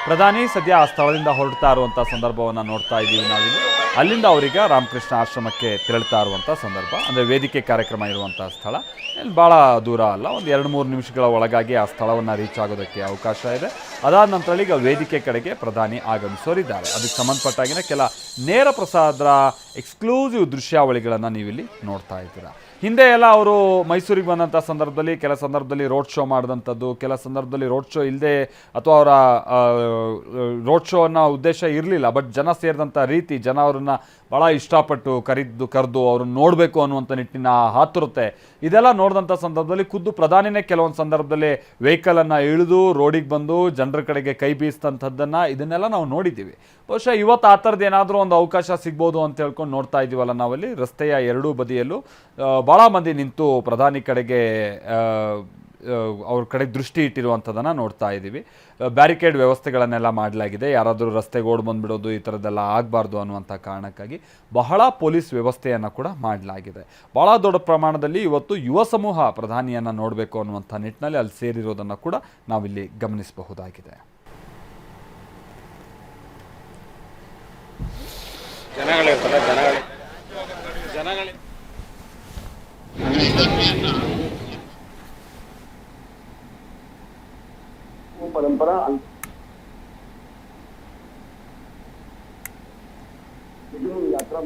ಪ್ರಧಾನಿ ಸದ್ಯ ಆ ಸ್ಥಳದಿಂದ ಹೊರಡ್ತಾ ಇರುವಂಥ ಸಂದರ್ಭವನ್ನು ನೋಡ್ತಾ ಇದ್ದೀವಿ ನಾವಿಲ್ಲಿ. ಅಲ್ಲಿಂದ ಅವರೀಗ ರಾಮಕೃಷ್ಣ ಆಶ್ರಮಕ್ಕೆ ತೆರಳ್ತಾ ಇರುವಂಥ ಸಂದರ್ಭ, ಅಂದರೆ ವೇದಿಕೆ ಕಾರ್ಯಕ್ರಮ ಇರುವಂಥ ಸ್ಥಳ ಇಲ್ಲಿ ಭಾಳ ದೂರ ಅಲ್ಲ, ಒಂದು 2-3 ನಿಮಿಷಗಳ ಒಳಗಾಗಿ ಆ ಸ್ಥಳವನ್ನು ರೀಚ್ ಆಗೋದಕ್ಕೆ ಅವಕಾಶ ಇದೆ. ಅದಾದ ನಂತರ ಈಗ ವೇದಿಕೆ ಕಡೆಗೆ ಪ್ರಧಾನಿ ಆಗಮಿಸೋರಿದ್ದಾರೆ. ಅದಕ್ಕೆ ಸಂಬಂಧಪಟ್ಟಾಗಿನ ಕೆಲ ನೇರ ಪ್ರಸಾದರ ಎಕ್ಸ್ಕ್ಲೂಸಿವ್ ದೃಶ್ಯಾವಳಿಗಳನ್ನು ನೀವಿಲ್ಲಿ ನೋಡ್ತಾ ಇದ್ದೀರಾ. ಹಿಂದೆ ಎಲ್ಲ ಅವರು ಮೈಸೂರಿಗೆ ಬಂದಂಥ ಸಂದರ್ಭದಲ್ಲಿ ಕೆಲ ಸಂದರ್ಭದಲ್ಲಿ ರೋಡ್ ಶೋ ಮಾಡಿದಂಥದ್ದು, ಕೆಲ ಸಂದರ್ಭದಲ್ಲಿ ರೋಡ್ ಶೋ ಇಲ್ಲದೆ ಅಥವಾ ಅವರ ರೋಡ್ ಶೋ ಅನ್ನೋ ಉದ್ದೇಶ ಇರಲಿಲ್ಲ, ಬಟ್ ಜನ ಸೇರಿದಂಥ ರೀತಿ, ಜನ ಅವರನ್ನು ಭಾಳ ಇಷ್ಟಪಟ್ಟು ಕರೆದು ಅವ್ರನ್ನ ನೋಡಬೇಕು ಅನ್ನುವಂಥ ನಿಟ್ಟಿನ ಆತುರತೆ ಇದೆಲ್ಲ ನೋಡಿದಂಥ ಸಂದರ್ಭದಲ್ಲಿ ಖುದ್ದು ಪ್ರಧಾನಿನೇ ಕೆಲವೊಂದು ಸಂದರ್ಭದಲ್ಲಿ ವೆಹಿಕಲನ್ನು ಇಳಿದು ರೋಡಿಗೆ ಬಂದು ಜನರ ಕಡೆಗೆ ಕೈ ಬೀಸಿದಂಥದ್ದನ್ನು ಇದನ್ನೆಲ್ಲ ನಾವು ನೋಡಿದ್ದೀವಿ. ಬಹುಶಃ ಇವತ್ತು ಆ ಥರದ್ದು ಏನಾದರೂ ಒಂದು ಅವಕಾಶ ಸಿಗ್ಬೋದು ಅಂತ ಹೇಳ್ಕೊಂಡು ನೋಡ್ತಾ ಇದ್ದೀವಲ್ಲ ನಾವಲ್ಲಿ. ರಸ್ತೆಯ ಎರಡೂ ಬದಿಯಲ್ಲೂ ಭಾಳ ಮಂದಿ ನಿಂತು ಪ್ರಧಾನಿ ಕಡೆಗೆ ಅವ್ರ ಕಡೆಗೆ ದೃಷ್ಟಿ ಇಟ್ಟಿರುವಂಥದ್ದನ್ನು ನೋಡ್ತಾ ಇದ್ದೀವಿ. ಬ್ಯಾರಿಕೇಡ್ ವ್ಯವಸ್ಥೆಗಳನ್ನೆಲ್ಲ ಮಾಡಲಾಗಿದೆ. ಯಾರಾದರೂ ರಸ್ತೆಗೆ ಓಡ್ ಬಂದುಬಿಡೋದು ಈ ಥರದ್ದೆಲ್ಲ ಆಗಬಾರ್ದು ಅನ್ನುವಂಥ ಕಾರಣಕ್ಕಾಗಿ ಬಹಳ ಪೊಲೀಸ್ ವ್ಯವಸ್ಥೆಯನ್ನು ಕೂಡ ಮಾಡಲಾಗಿದೆ. ಭಾಳ ದೊಡ್ಡ ಪ್ರಮಾಣದಲ್ಲಿ ಇವತ್ತು ಯುವ ಸಮೂಹ ಪ್ರಧಾನಿಯನ್ನು ನೋಡಬೇಕು ಅನ್ನುವಂಥ ನಿಟ್ಟಿನಲ್ಲಿ ಅಲ್ಲಿ ಸೇರಿರೋದನ್ನು ಕೂಡ ನಾವಿಲ್ಲಿ ಗಮನಿಸಬಹುದಾಗಿದೆ. परंपरा यात्रा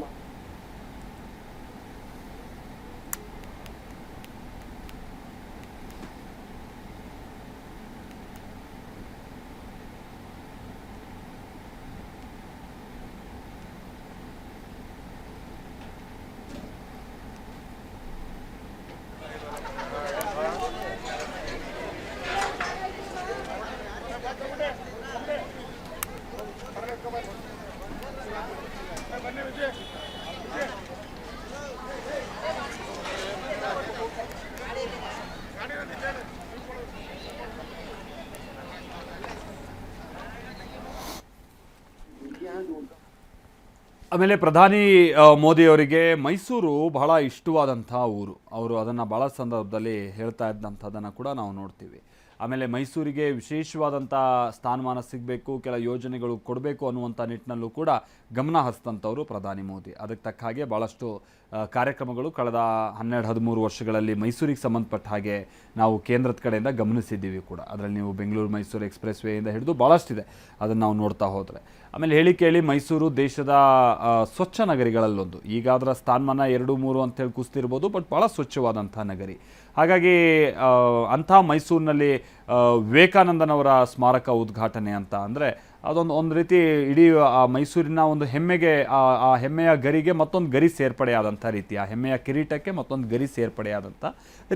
ಆಮೇಲೆ ಪ್ರಧಾನಿ ಮೋದಿಯವರಿಗೆ ಮೈಸೂರು ಬಹಳ ಇಷ್ಟವಾದಂಥ ಊರು. ಅವರು ಅದನ್ನು ಭಾಳ ಸಂದರ್ಭದಲ್ಲಿ ಹೇಳ್ತಾ ಇದ್ದಂಥದ್ದನ್ನು ಕೂಡ ನಾವು ನೋಡ್ತೀವಿ. ಆಮೇಲೆ ಮೈಸೂರಿಗೆ ವಿಶೇಷವಾದಂಥ ಸ್ಥಾನಮಾನ ಸಿಗಬೇಕು, ಕೆಲ ಯೋಜನೆಗಳು ಕೊಡಬೇಕು ಅನ್ನುವಂಥ ನಿಟ್ಟಿನಲ್ಲೂ ಕೂಡ ಗಮನ ಹರಿಸಿದಂಥವರು ಪ್ರಧಾನಿ ಮೋದಿ. ಅದಕ್ಕೆ ತಕ್ಕ ಹಾಗೆ ಭಾಳಷ್ಟು ಕಾರ್ಯಕ್ರಮಗಳು ಕಳೆದ 12-13 ವರ್ಷಗಳಲ್ಲಿ ಮೈಸೂರಿಗೆ ಸಂಬಂಧಪಟ್ಟ ಹಾಗೆ ನಾವು ಕೇಂದ್ರದ ಕಡೆಯಿಂದ ಗಮನಿಸಿದ್ದೀವಿ ಕೂಡ. ಅದರಲ್ಲಿ ನೀವು ಬೆಂಗಳೂರು ಮೈಸೂರು ಎಕ್ಸ್ಪ್ರೆಸ್ ವೇಯಿಂದ ಹಿಡಿದು ಭಾಳಷ್ಟಿದೆ, ಅದನ್ನು ನಾವು ನೋಡ್ತಾ ಹೋದರೆ. ಆಮೇಲೆ ಹೇಳಿ ಮೈಸೂರು ದೇಶದ ಸ್ವಚ್ಛ ನಗರಿಗಳಲ್ಲೊಂದು. ಈಗ ಅದರ ಸ್ಥಾನಮಾನ 2-3 ಅಂತೇಳಿ ಕುಸ್ತಿರ್ಬೋದು, ಬಟ್ ಭಾಳ ಸ್ವಚ್ಛವಾದಂಥ ನಗರಿ. ಹಾಗಾಗಿ ಅಂಥ ಮೈಸೂರಿನಲ್ಲಿ ವಿವೇಕಾನಂದನವರ ಸ್ಮಾರಕ ಉದ್ಘಾಟನೆ ಅಂತ ಅಂದರೆ ಅದೊಂದು ರೀತಿ ಇಡೀ ಆ ಮೈಸೂರಿನ ಒಂದು ಹೆಮ್ಮೆಗೆ, ಆ ಹೆಮ್ಮೆಯ ಗರಿಗೆ ಮತ್ತೊಂದು ಗರಿ ಸೇರ್ಪಡೆಯಾದಂಥ ರೀತಿ, ಆ ಹೆಮ್ಮೆಯ ಕಿರೀಟಕ್ಕೆ ಮತ್ತೊಂದು ಗರಿ ಸೇರ್ಪಡೆಯಾದಂಥ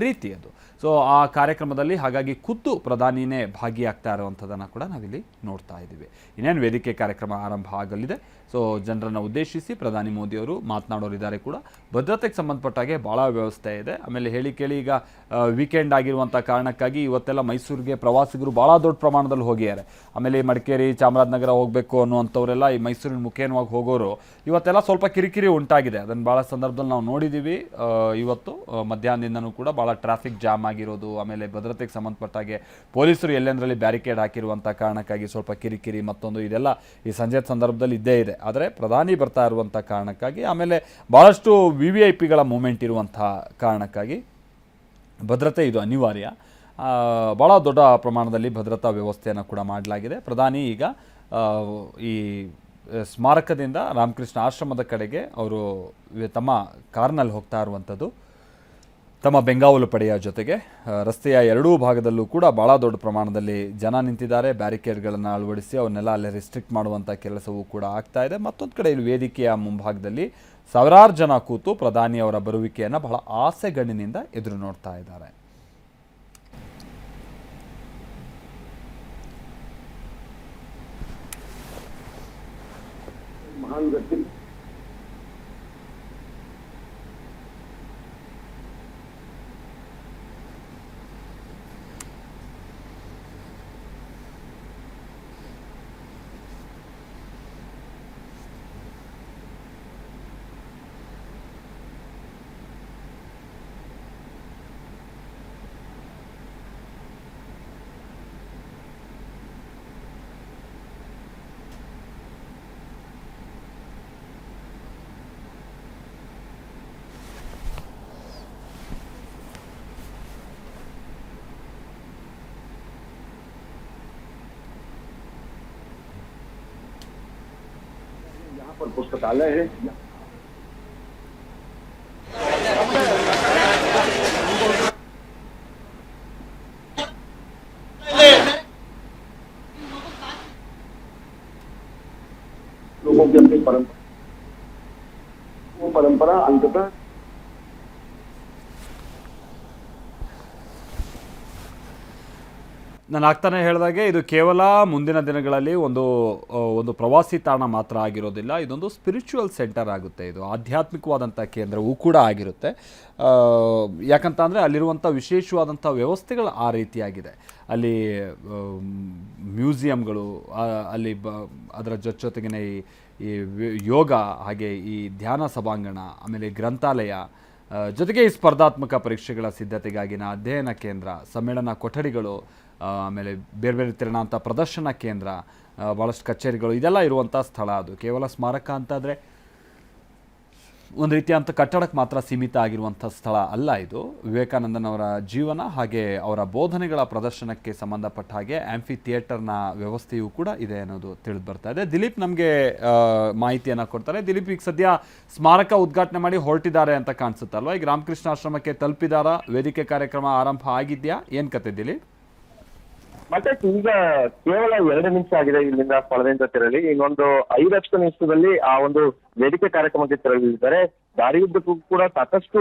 ರೀತಿ ಅದು. ಸೊ ಆ ಕಾರ್ಯಕ್ರಮದಲ್ಲಿ ಹಾಗಾಗಿ ಖುದ್ದು ಪ್ರಧಾನಿನೇ ಭಾಗಿಯಾಗ್ತಾ ಇರುವಂಥದ್ದನ್ನು ಕೂಡ ನಾವಿಲ್ಲಿ ನೋಡ್ತಾ ಇದ್ದೀವಿ. ಇನ್ನೇನು ವೇದಿಕೆ ಕಾರ್ಯಕ್ರಮ ಆರಂಭ ಆಗಲಿದೆ. ಸೊ ಜನರನ್ನು ಉದ್ದೇಶಿಸಿ ಪ್ರಧಾನಿ ಮೋದಿಯವರು ಮಾತನಾಡೋರಿದ್ದಾರೆ ಕೂಡ. ಭದ್ರತೆಗೆ ಸಂಬಂಧಪಟ್ಟಾಗೆ ಭಾಳ ವ್ಯವಸ್ಥೆ ಇದೆ. ಆಮೇಲೆ ಹೇಳಿ ಈಗ ವೀಕೆಂಡ್ ಆಗಿರುವಂಥ ಕಾರಣಕ್ಕಾಗಿ ಇವತ್ತೆಲ್ಲ ಮೈಸೂರಿಗೆ ಪ್ರವಾಸಿಗರು ಭಾಳ ದೊಡ್ಡ ಪ್ರಮಾಣದಲ್ಲಿ ಹೋಗಿದ್ದಾರೆ. ಆಮೇಲೆ ಮಡಿಕೇರಿ, ಚಾಮರಾಜನಗರ ಹೋಗಬೇಕು ಅನ್ನುವಂಥವರೆಲ್ಲ ಈ ಮೈಸೂರಿನ ಮುಖೇನವಾಗಿ ಹೋಗೋರು ಇವತ್ತೆಲ್ಲ ಸ್ವಲ್ಪ ಕಿರಿಕಿರಿ ಉಂಟಾಗಿದೆ. ಅದನ್ನು ಭಾಳ ಸಂದರ್ಭದಲ್ಲಿ ನಾವು ನೋಡಿದ್ದೀವಿ. ಇವತ್ತು ಮಧ್ಯಾಹ್ನದಿಂದನೂ ಕೂಡ ಭಾಳ ಟ್ರಾಫಿಕ್ ಜಾಮ್ ಆಗಿರೋದು, ಆಮೇಲೆ ಭದ್ರತೆಗೆ ಸಂಬಂಧಪಟ್ಟಾಗೆ ಪೊಲೀಸರು ಎಲ್ಲೆಂದರಲ್ಲಿ ಬ್ಯಾರಿಕೇಡ್ ಹಾಕಿರುವಂಥ ಕಾರಣಕ್ಕಾಗಿ ಸ್ವಲ್ಪ ಕಿರಿಕಿರಿ ಮತ್ತೊಂದು ಇದೆಲ್ಲ ಈ ಸಂಜೆ ಸಂದರ್ಭದಲ್ಲಿ ಇದ್ದೇ ಇದೆ. ಆದರೆ ಪ್ರಧಾನಿ ಬರ್ತಾ ಇರುವಂಥ ಕಾರಣಕ್ಕಾಗಿ, ಆಮೇಲೆ ಭಾಳಷ್ಟು VVIPಗಳ ಮೂಮೆಂಟ್ ಇರುವಂಥ ಕಾರಣಕ್ಕಾಗಿ ಭದ್ರತೆ ಇದು ಅನಿವಾರ್ಯ. ಭಾಳ ದೊಡ್ಡ ಪ್ರಮಾಣದಲ್ಲಿ ಭದ್ರತಾ ವ್ಯವಸ್ಥೆಯನ್ನು ಕೂಡ ಮಾಡಲಾಗಿದೆ. ಪ್ರಧಾನಿ ಈಗ ಈ ಸ್ಮಾರಕದಿಂದ ರಾಮಕೃಷ್ಣ ಆಶ್ರಮದ ಕಡೆಗೆ ಅವರು ತಮ್ಮ ಕಾರ್ನಲ್ಲಿ ಹೋಗ್ತಾ ಇರುವಂಥದ್ದು. ತಮ್ಮ ಬೆಂಗಾವಲು ಪಡೆಯ ಜೊತೆಗೆ ರಸ್ತೆಯ ಎರಡೂ ಭಾಗದಲ್ಲೂ ಕೂಡ ಭಾಳ ದೊಡ್ಡ ಪ್ರಮಾಣದಲ್ಲಿ ಜನ ನಿಂತಿದ್ದಾರೆ. ಬ್ಯಾರಿಕೇಡ್ಗಳನ್ನು ಅಳವಡಿಸಿ ಅವನ್ನೆಲ್ಲ ಅಲ್ಲೇ ರಿಸ್ಟ್ರಿಕ್ಟ್ ಮಾಡುವಂಥ ಕೆಲಸವೂ ಕೂಡ ಆಗ್ತಾ ಇದೆ. ಮತ್ತೊಂದು ಕಡೆ ಇಲ್ಲಿ ವೇದಿಕೆಯ ಮುಂಭಾಗದಲ್ಲಿ ಸಾವಿರಾರು ಜನ ಕೂತು ಪ್ರಧಾನಿಯವರ ಬರುವಿಕೆಯನ್ನು ಬಹಳ ಆಸೆಗಣ್ಣಿನಿಂದ ಎದುರು ನೋಡ್ತಾ ಇದ್ದಾರೆ. महान व्यक्ति पर पुस्तकालय है। लोगों की अपनी परंपरा अंततः ನಾನು ಆಗ್ತಾನೆ ಹೇಳಿದಾಗೆ ಇದು ಕೇವಲ ಮುಂದಿನ ದಿನಗಳಲ್ಲಿ ಒಂದು ಪ್ರವಾಸಿ ತಾಣ ಮಾತ್ರ ಆಗಿರೋದಿಲ್ಲ, ಇದೊಂದು ಸ್ಪಿರಿಚುವಲ್ ಸೆಂಟರ್ ಆಗುತ್ತೆ. ಇದು ಆಧ್ಯಾತ್ಮಿಕವಾದಂಥ ಕೇಂದ್ರವೂ ಕೂಡ ಆಗಿರುತ್ತೆ. ಯಾಕಂತ ಅಂದರೆ ಅಲ್ಲಿರುವಂಥ ವಿಶೇಷವಾದಂಥ ವ್ಯವಸ್ಥೆಗಳು ಆ ರೀತಿಯಾಗಿದೆ. ಅಲ್ಲಿ ಮ್ಯೂಸಿಯಂಗಳು, ಅಲ್ಲಿ ಅದರ ಜೊತೆಗೇ ಈ ಯೋಗ, ಹಾಗೆ ಈ ಧ್ಯಾನ ಸಭಾಂಗಣ, ಆಮೇಲೆ ಗ್ರಂಥಾಲಯ, ಜೊತೆಗೆ ಈ ಸ್ಪರ್ಧಾತ್ಮಕ ಪರೀಕ್ಷೆಗಳ ಸಿದ್ಧತೆಗಾಗಿನ ಅಧ್ಯಯನ ಕೇಂದ್ರ, ಸಮ್ಮೇಳನ ಕೊಠಡಿಗಳು, ಆಮೇಲೆ ಬೇರೆ ಬೇರೆ ತೆರನಾಂಥ ಪ್ರದರ್ಶನ ಕೇಂದ್ರ, ಭಾಳಷ್ಟು ಕಚೇರಿಗಳು, ಇದೆಲ್ಲ ಇರುವಂಥ ಸ್ಥಳ. ಅದು ಕೇವಲ ಸ್ಮಾರಕ ಅಂತಾದರೆ ಒಂದು ರೀತಿಯಂಥ ಕಟ್ಟಡಕ್ಕೆ ಮಾತ್ರ ಸೀಮಿತ ಆಗಿರುವಂಥ ಸ್ಥಳ ಅಲ್ಲ. ಇದು ವಿವೇಕಾನಂದನವರ ಜೀವನ ಹಾಗೆ ಅವರ ಬೋಧನೆಗಳ ಪ್ರದರ್ಶನಕ್ಕೆ ಸಂಬಂಧಪಟ್ಟ ಹಾಗೆ ಆ್ಯಂಫಿ ಥಿಯೇಟರ್ನ ವ್ಯವಸ್ಥೆಯೂ ಕೂಡ ಇದೆ ಅನ್ನೋದು ತಿಳಿದು ಬರ್ತಾ ಇದೆ. ದಿಲೀಪ್ ನಮಗೆ ಮಾಹಿತಿಯನ್ನು ಕೊಡ್ತಾರೆ. ದಿಲೀಪ್, ಈಗ ಸದ್ಯ ಸ್ಮಾರಕ ಉದ್ಘಾಟನೆ ಮಾಡಿ ಹೊರಟಿದ್ದಾರೆ ಅಂತ ಕಾಣಿಸುತ್ತಲ್ವ? ಈಗ ರಾಮಕೃಷ್ಣ ಆಶ್ರಮಕ್ಕೆ ತಲುಪಿದಾರ? ವೇದಿಕೆ ಕಾರ್ಯಕ್ರಮ ಆರಂಭ ಆಗಿದೆಯಾ? ಏನು ಕತೆ ದಿಲೀಪ್? ಮತ್ತೆ ಈಗ ಕೇವಲ 2 ನಿಮಿಷ ಆಗಿದೆ ಇಲ್ಲಿಂದ ಸ್ಥಳದಿಂದ ತೆರಳಿ. ಇನ್ನೊಂದು 5-10 ನಿಮಿಷದಲ್ಲಿ ಆ ಒಂದು ವೇದಿಕೆ ಕಾರ್ಯಕ್ರಮಕ್ಕೆ ತೆರಳಲಿದ್ದಾರೆ. ದಾರಿಯುದ್ದಕ್ಕೂ ಕೂಡ ಸಾಕಷ್ಟು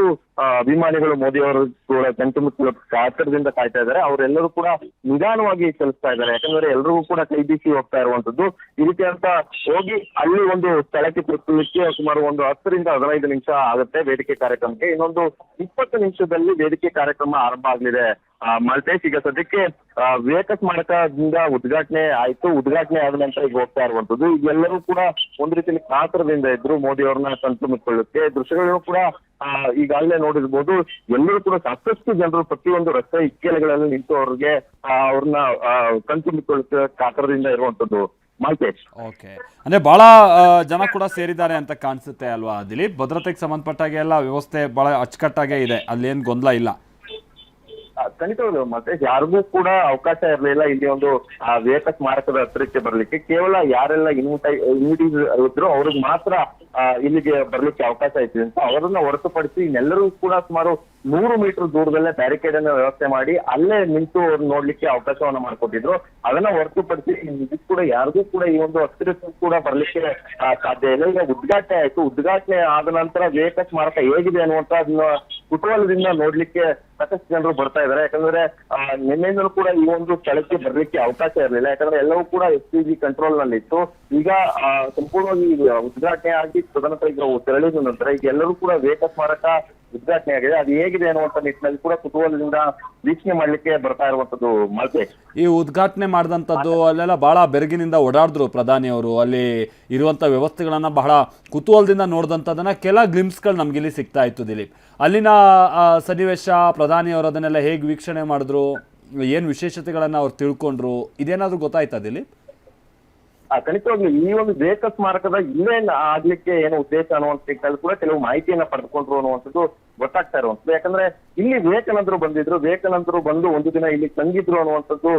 ಅಭಿಮಾನಿಗಳು ಮೋದಿ ಅವರು ಕೂಡ ಕಣ್ತುಂಬಿಕೊಳ್ಳೋ ಕಾತರದಿಂದ ಕಾಯ್ತಾ ಇದ್ದಾರೆ. ಅವರೆಲ್ಲರೂ ಕೂಡ ನಿಧಾನವಾಗಿ ಚಲಿಸ್ತಾ ಇದ್ದಾರೆ. ಯಾಕಂದ್ರೆ ಎಲ್ರಿಗೂ ಕೂಡ ಕೈ ಬೀಸಿ ಹೋಗ್ತಾ ಇರುವಂತದ್ದು. ಈ ರೀತಿ ಅಂತ ಹೋಗಿ ಅಲ್ಲಿ ಒಂದು ಸ್ಥಳಕ್ಕೆ ತಲುಪಲಿಕ್ಕೆ ಸುಮಾರು ಒಂದು 10ರಿಂದ 15 ನಿಮಿಷ ಆಗುತ್ತೆ ವೇದಿಕೆ ಕಾರ್ಯಕ್ರಮಕ್ಕೆ. ಇನ್ನೊಂದು 20 ನಿಮಿಷದಲ್ಲಿ ವೇದಿಕೆ ಕಾರ್ಯಕ್ರಮ ಆರಂಭ ಆಗಲಿದೆ. ಮಾಲ್ತೇಶ್, ಈಗ ಸದ್ಯಕ್ಕೆ ವಿವೇಕ ಸ್ಮಾರಕದಿಂದ ಉದ್ಘಾಟನೆ ಆಯ್ತು. ಉದ್ಘಾಟನೆ ಆದ ನಂತರ ಈಗ ಹೋಗ್ತಾ ಇರುವಂತದ್ದು. ಈಗೆಲ್ಲರೂ ಕೂಡ ಒಂದು ರೀತಿಯಲ್ಲಿ ಕಾತರದಿಂದ ಇದ್ರು ಮೋದಿ ಅವ್ರನ್ನ ಕಣ್ತುಂಬಿಕೊಳ್ಳುತ್ತೆ. ದೃಶ್ಯಗಳನ್ನು ಕೂಡ ಈಗಾಗಲೇ ನೋಡಿರ್ಬೋದು. ಎಲ್ಲರೂ ಕೂಡ ಸಾಕಷ್ಟು ಜನರು ಪ್ರತಿಯೊಂದು ರಸ್ತೆ ಇಕ್ಕೆಲೆಗಳಲ್ಲಿ ನಿಂತು ಅವ್ರಿಗೆ ಅವ್ರನ್ನ ಕಣ್ತುಂಬಿಕೊಳ್ಳುತ್ತೆ ಕಾತರದಿಂದ ಇರುವಂತದ್ದು. ಮಾಲ್ತೇಶ್, ಓಕೆ, ಅಂದ್ರೆ ಬಹಳ ಜನ ಕೂಡ ಸೇರಿದ್ದಾರೆ ಅಂತ ಕಾಣಿಸುತ್ತೆ ಅಲ್ವಾ ದಿಲೀಪ್? ಭದ್ರತೆಗೆ ಸಂಬಂಧಪಟ್ಟಾಗೆ ಎಲ್ಲ ವ್ಯವಸ್ಥೆ ಬಹಳ ಅಚ್ಚುಕಟ್ಟಾಗೇ ಇದೆ, ಅಲ್ಲೇನು ಗೊಂದಲ ಇಲ್ಲ. ಖಂಡಿತವಾಗ್ಲು ಮತ್ತೆ ಯಾರಿಗೂ ಕೂಡ ಅವಕಾಶ ಇರಲಿಲ್ಲ ಇಲ್ಲಿ ಒಂದು ವಿವೇಕ ಸ್ಮಾರಕದ ಹತ್ತಿರಕ್ಕೆ ಬರ್ಲಿಕ್ಕೆ. ಕೇವಲ ಯಾರೆಲ್ಲ ಇನ್ವಿಟೀಸ್ ಇದ್ರು ಅವ್ರಿಗೆ ಮಾತ್ರ ಇಲ್ಲಿಗೆ ಬರ್ಲಿಕ್ಕೆ ಅವಕಾಶ ಇತ್ತು ಅಂತ. ಅವರನ್ನ ಹೊರತುಪಡಿಸಿ ಇನ್ನೆಲ್ಲರೂ ಕೂಡ ಸುಮಾರು 100 ಮೀಟರ್ ದೂರದಲ್ಲೇ ಬ್ಯಾರಿಕೇಡ್ ಅನ್ನ ವ್ಯವಸ್ಥೆ ಮಾಡಿ ಅಲ್ಲೇ ನಿಂತು ನೋಡ್ಲಿಕ್ಕೆ ಅವಕಾಶವನ್ನ ಮಾಡ್ಕೊಟ್ಟಿದ್ರು. ಅದನ್ನ ಹೊರತುಪಡಿಸಿ ಇದಕ್ಕೆ ಕೂಡ ಯಾರಿಗೂ ಕೂಡ ಈ ಒಂದು ಹತ್ತಿರಕ್ಕೂ ಕೂಡ ಬರ್ಲಿಕ್ಕೆ ಸಾಧ್ಯ ಇಲ್ಲ. ಈಗ ಉದ್ಘಾಟನೆ ಆಯ್ತು. ಉದ್ಘಾಟನೆ ಆದ ನಂತರ ವಿವೇಕ ಸ್ಮಾರಕ ಹೇಗಿದೆ ಅನ್ನುವಂತ ಕುತೂಹಲದಿಂದ ನೋಡ್ಲಿಕ್ಕೆ ಸಾಕಷ್ಟು ಜನರು ಬರ್ತಾ ಇದ್ದಾರೆ. ಯಾಕಂದ್ರೆ ನಿನ್ನೆಯಿಂದಲೂ ಕೂಡ ಈ ಒಂದು ಸ್ಥಳಕ್ಕೆ ಬರ್ಲಿಕ್ಕೆ ಅವಕಾಶ ಇರಲಿಲ್ಲ. ಯಾಕಂದ್ರೆ ಎಲ್ಲವೂ ಕೂಡ SPG ಕಂಟ್ರೋಲ್ ನಲ್ಲಿ ಇತ್ತು. ಈಗ ಸಂಪೂರ್ಣವಾಗಿ ಉದ್ಘಾಟನೆ ಆಗಿ ತದನಂತರ ಈಗ ತೆರಳಿದ ನಂತರ ಈಗ ಎಲ್ಲರೂ ಕೂಡ ವಿವೇಕ ಸ್ಮಾರಕ ಉದ್ಘಾಟನೆ ಆಗಿದೆ. ಅದು ಹೇಗಿದೆ ಅನ್ನುವಂತ ನಿಟ್ಟಿನಲ್ಲಿ ಕೂಡ ಕುತೂಹಲದಿಂದ ವೀಕ್ಷಣೆ ಮಾಡ್ಲಿಕ್ಕೆ ಬರ್ತಾ ಇರುವಂತದ್ದು. ಮಾಲ್ತೇಶ್, ಈ ಉದ್ಘಾಟನೆ ಮಾಡಿದಂಥದ್ದು ಅಲ್ಲೆಲ್ಲ ಬಹಳ ಬೆರಗಿನಿಂದ ಓಡಾಡಿದ್ರು ಪ್ರಧಾನಿ ಅವರು. ಅಲ್ಲಿ ಇರುವಂಥ ವ್ಯವಸ್ಥೆಗಳನ್ನ ಬಹಳ ಕುತೂಹಲದಿಂದ ನೋಡಿದಂಥದ್ದನ್ನ ಕೆಲ ಗ್ಲಿಮ್ಸ್ಗಳು ನಮ್ಗಿಲ್ಲಿ ಸಿಗ್ತಾ ಇತ್ತು ದಿಲೀಪ್. ಅಲ್ಲಿನ ಸನ್ನಿವೇಶ, ಪ್ರಧಾನಿ ಅವರು ಅದನ್ನೆಲ್ಲ ಹೇಗೆ ವೀಕ್ಷಣೆ ಮಾಡಿದ್ರು, ಏನು ವಿಶೇಷತೆಗಳನ್ನ ಅವ್ರು ತಿಳ್ಕೊಂಡ್ರು, ಇದೇನಾದ್ರೂ ಗೊತ್ತಾಯ್ತಾ ದಿಲೀಪ್? ಖಂಡಿತವಾಗ್ಲು ಈ ಒಂದು ವಿವೇಕ ಸ್ಮಾರಕದ ಇಲ್ಲೇ ಆಗ್ಲಿಕ್ಕೆ ಏನು ಉದ್ದೇಶ ಅನ್ನುವಂತ ನಿಟ್ಟಿನಲ್ಲಿ ಕೂಡ ಕೆಲವು ಮಾಹಿತಿಯನ್ನ ಪಡೆದುಕೊಂಡ್ರು ಅನ್ನುವಂಥದ್ದು ಗೊತ್ತಾಗ್ತಾ ಇರುವಂತದ್ದು. ಯಾಕಂದ್ರೆ ಇಲ್ಲಿ ವಿವೇಕಾನಂದರು ಬಂದಿದ್ರು. ವಿವೇಕಾನಂದರು ಬಂದು ಒಂದು ದಿನ ಇಲ್ಲಿ ತಂಗಿದ್ರು ಅನ್ನುವಂಥದ್ದು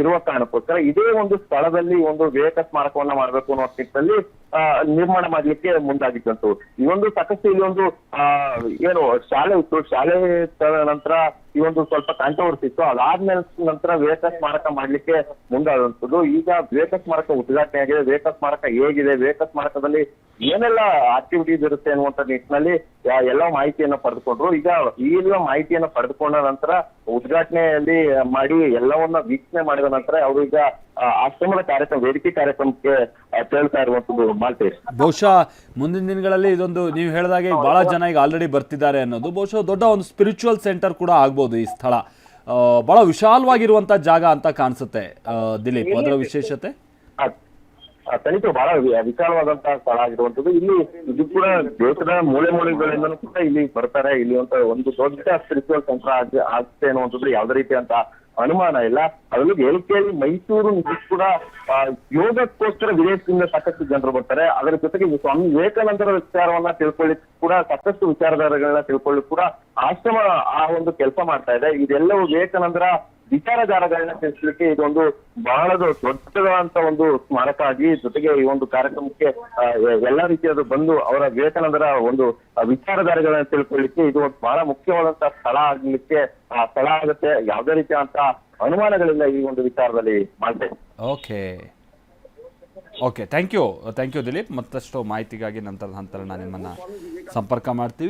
ಇರುವ ಕಾರಣಕ್ಕೋಸ್ಕರ ಇದೇ ಒಂದು ಸ್ಥಳದಲ್ಲಿ ಒಂದು ವಿವೇಕ ಸ್ಮಾರಕವನ್ನ ಮಾಡ್ಬೇಕು ಅನ್ನೋ ನಿಟ್ಟಿನಲ್ಲಿ ನಿರ್ಮಾಣ ಮಾಡ್ಲಿಕ್ಕೆ ಮುಂದಾಗಿತ್ತಂತು. ಈ ಒಂದು ಸಾಕಷ್ಟು ಇಲ್ಲಿ ಒಂದು ಏನು ಶಾಲೆ ಇತ್ತು. ಶಾಲೆ ನಂತರ ಈ ಒಂದು ಸ್ವಲ್ಪ ಕಾಂಟ್ರವರ್ಸಿ ಇತ್ತು. ಅದಾದ್ಮೇಲೆ ನಂತರ ವಿವೇಕ ಸ್ಮಾರಕ ಮಾಡ್ಲಿಕ್ಕೆ ಮುಂದಾದಂಥದ್ದು. ಈಗ ವಿವೇಕ ಸ್ಮಾರಕ ಉದ್ಘಾಟನೆ ಆಗಿದೆ. ವಿವೇಕ ಸ್ಮಾರಕ ಹೇಗಿದೆ, ವಿವೇಕ ಸ್ಮಾರಕದಲ್ಲಿ ಏನೆಲ್ಲ ಆಕ್ಟಿವಿಟೀಸ್ ಇರುತ್ತೆ ಅನ್ನುವಂತ ನಿಟ್ಟಿನಲ್ಲಿ ಎಲ್ಲ ಮಾಹಿತಿಯನ್ನ ಪಡೆದುಕೊಂಡ್ರು. ಈಗ ಈ ಎಲ್ಲ ಮಾಹಿತಿಯನ್ನ ಪಡೆದುಕೊಂಡ ನಂತರ ಉದ್ಘಾಟನೆಯಲ್ಲಿ ಮಾಡಿ ಎಲ್ಲವನ್ನ ವೀಕ್ಷಣೆ ಮಾಡಿದ ನಂತರ ಅವರು ಈಗ ಆಶ್ರಮದ ಕಾರ್ಯಕ್ರಮ, ವೇದಿಕೆ ಕಾರ್ಯಕ್ರಮಕ್ಕೆ ತೆರಳ್ತಾ ಇರುವಂತದ್ದು. ಮಾಲ್ತೇಶ್, ಬಹುಶಃ ಮುಂದಿನ ದಿನಗಳಲ್ಲಿ ಇದೊಂದು ನೀವು ಹೇಳಿದಾಗೆ ಬಹಳ ಜನ ಈಗ ಆಲ್ರೆಡಿ ಬರ್ತಿದ್ದಾರೆ ಅನ್ನೋದು ಬಹುಶಃ ದೊಡ್ಡ ಒಂದು ಸ್ಪಿರಿಚುವಲ್ ಸೆಂಟರ್ ಕೂಡ ಆಗ್ಬೋದು ಈ ಸ್ಥಳ. ಬಹಳ ವಿಶಾಲವಾಗಿರುವಂತ ಜಾಗ ಅಂತ ಕಾಣಿಸುತ್ತೆ ದಿಲೀಪ್, ಅದರ ವಿಶೇಷತೆ? ಖಂಡಿತ ಬಹಳ ವಿಶಾಲವಾದಂತಹ ಸ್ಥಳ ಆಗಿರುವಂತದ್ದು. ಇಲ್ಲಿ ಇದು ಕೂಡ ದೇಶದ ಮೂಲೆ ಮೂಲೆಗಳಿಂದಲೂ ಕೂಡ ಇಲ್ಲಿ ಬರ್ತಾರೆ. ಇಲ್ಲಿ ಒಂದು ದೊಡ್ಡ ಸ್ಪಿರಿಚುವಲ್ ಸೆಂಟರ್ ಆಗುತ್ತೆ ಅನ್ನುವಂಥದ್ದು ಯಾವುದೇ ರೀತಿಯಂತ ಅನುಮಾನ ಇಲ್ಲ. ಅದರಲ್ಲೂ ಹೇಳಿಕೆಯಲ್ಲಿ ಮೈಸೂರು ಕೂಡ ಯೋಗಕ್ಕೋಸ್ಕರ ವಿದೇಶದಿಂದ ಸಾಕಷ್ಟು ಜನರು ಬರ್ತಾರೆ. ಅದರ ಜೊತೆಗೆ ಸ್ವಾಮಿ ವಿವೇಕಾನಂದರ ವಿಚಾರವನ್ನ ತಿಳ್ಕೊಳ್ಳಿಕ್ ಕೂಡ ಸಾಕಷ್ಟು ವಿಚಾರಧಾರೆಗಳನ್ನ ತಿಳ್ಕೊಳ್ಳಿಕ್ ಕೂಡ ಆಶ್ರಮ ಆ ಒಂದು ಕೆಲಸ ಮಾಡ್ತಾ ಇದೆ. ಇದೆಲ್ಲವೂ ವಿವೇಕಾನಂದರ ವಿಚಾರಧಾರೆಗಳನ್ನ ತಿಳಿಸ್ಲಿಕ್ಕೆ ಇದೊಂದು ಬಹಳ ದೊಡ್ಡದಾದಂತ ಒಂದು ಸ್ಮಾರಕ ಆಗಿ, ಜೊತೆಗೆ ಈ ಒಂದು ಕಾರ್ಯಕ್ರಮಕ್ಕೆ ಎಲ್ಲಾ ರೀತಿಯಾದ ಬಂದು ಅವರ ವಿವೇಕಾನಂದರ ಒಂದು ವಿಚಾರಧಾರೆಗಳನ್ನ ತಿಳ್ಕೊಳ್ಳಿಕ್ಕೆ ಇದು ಒಂದು ಬಹಳ ಮುಖ್ಯವಾದಂತಹ ಸ್ಥಳ ಆಗ್ಲಿಕ್ಕೆ ಸ್ಥಳ ಆಗುತ್ತೆ. ಯಾವುದೇ ರೀತಿಯಾದಂತ ಅನುಮಾನಗಳಿಲ್ಲ ಈ ಒಂದು ವಿಚಾರದಲ್ಲಿ ಮಾಡ್ತೇವೆ. Okay thank you Dilip. ಮತ್ತಷ್ಟು ಮಾಹಿತಿಗಾಗಿ ನಂತರದ ಹಂತದಲ್ಲಿ ನಾನು ನಿಮ್ಮನ್ನು ಸಂಪರ್ಕ ಮಾಡ್ತೀವಿ.